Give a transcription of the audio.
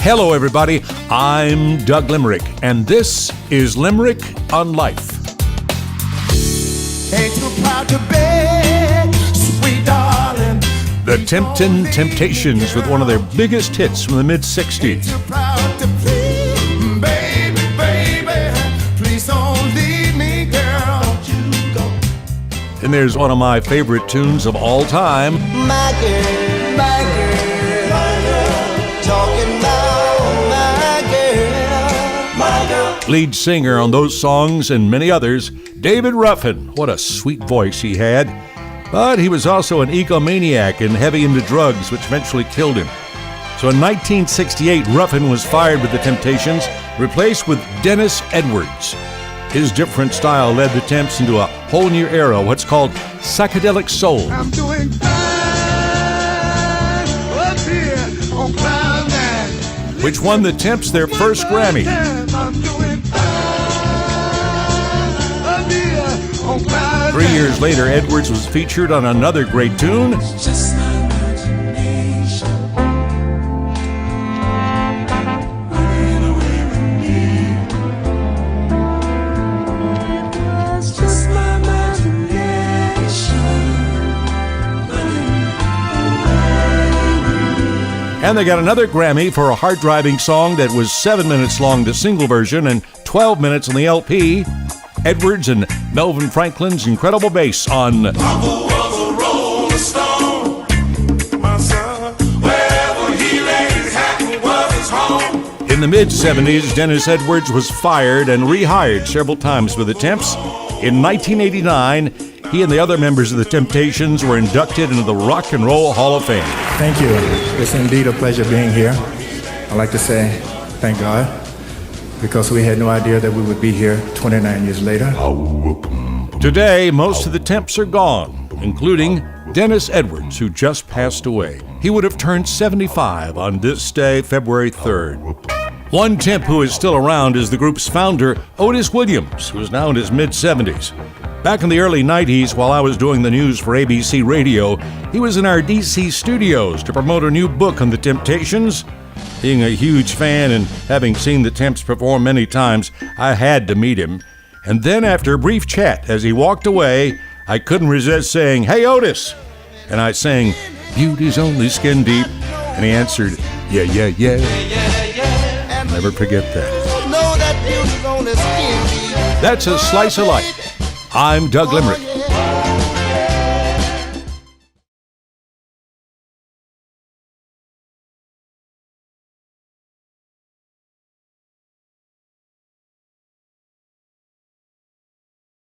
Hello, everybody. I'm Doug Limerick, and this is Limerick on Life. Ain't too proud to beg, sweet darling. The Temptations with one of their biggest hits from the mid-'60s. Too proud to plead, baby, baby. Please don't leave me, girl. Don't you go. And there's one of my favorite tunes of all time. My girl, my girl, my girl. Talking about my girl, my girl. Lead singer on those songs and many others, David Ruffin. What a sweet voice he had. But he was also an egomaniac and heavy into drugs, which eventually killed him. So in 1968, Ruffin was fired with the Temptations, replaced with Dennis Edwards. His different style led the Temps into a whole new era, what's called psychedelic soul, I'm doing fine up here on cloud nine. which won the Temps their first Grammy. I'm doing fine up here on cloud 3 years later, Edwards was featured on another great tune, Just my imagination. Running away with me. It's just my imagination. and they got another Grammy for a hard-driving song that was 7 minutes long, the single version, and 12 minutes on the LP. Edwards and Melvin Franklin's incredible bass on Papa was a rolling stone. My son, wherever he laid his hat was his home. In the mid-'70s, Dennis Edwards was fired and rehired several times with the Temps. In 1989, he and the other members of the Temptations were inducted into the Rock and Roll Hall of Fame. Thank you. It's indeed a pleasure being here. I'd like to say thank God, because we had no idea that we would be here 29 years later. Today, most of the Temps are gone, including Dennis Edwards, who just passed away. He would have turned 75 on this day, February 3rd. One Temp who is still around is the group's founder, Otis Williams, who is now in his mid-70s. Back in the early 90s, while I was doing the news for ABC Radio, he was in our DC studios to promote a new book on the Temptations. Being a huge fan and having seen the Temps perform many times, I had to meet him. And then after a brief chat, as he walked away, I couldn't resist saying, "Hey, Otis!" And I sang, "Beauty's only skin deep." And he answered, "Yeah, yeah, yeah." I'll never forget that. Know that beauty's on his skin deep. That's a slice of life. I'm Doug Limerick.